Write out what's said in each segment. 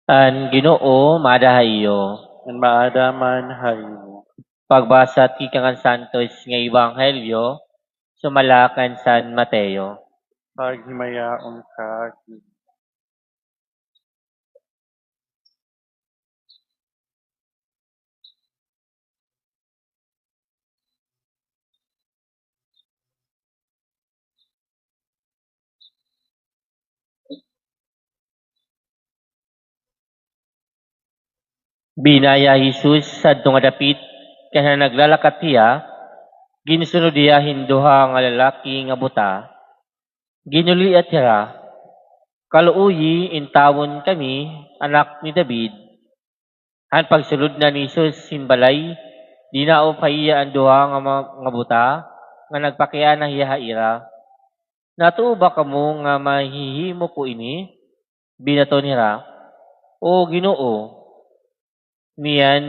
An Ginoo madahayo. Ang maadaman haymo. Pagbasa ti kangan Santos nga Ebanghelyo sumalakan San Mateo. Paghimayaon ka. Binaya Jesus sa nga dapit kana naglalakat hiya, ginsunod hiya hinduha nga lalaki nga buta. Ginuliat hiya, kaluuyi intawon kami, anak ni David. Han pagsulod na ni Jesus simbalay, di na pahiya ang duha nga buta, nga nagpakiya na hiya haira. Natuo ba kamo nga mahihimo ko ini? Binaton hiya, o Ginoo, niyan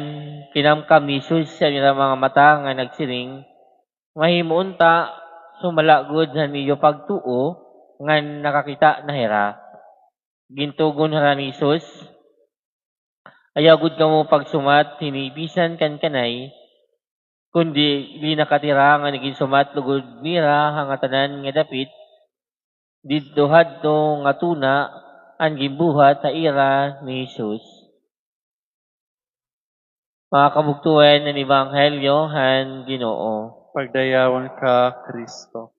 kinamkam ni Jesus sa nila mga mata nga nagsiring, mahimuunta sumalagod sa niyo pagtuo nga nakakita na hira. Gintugon hira ni Jesus, ayagod kamo pagsumat hinibisan kan kanay, kundi di nakatira nga naging sumat lugod nira hangatanan nga dapit, didto hadto nga tuna ang gimbuhat sa ira ni Jesus. Mga kabugtuan ng Ebanghelyo han Ginoo. Pagdayawan ka, Kristo.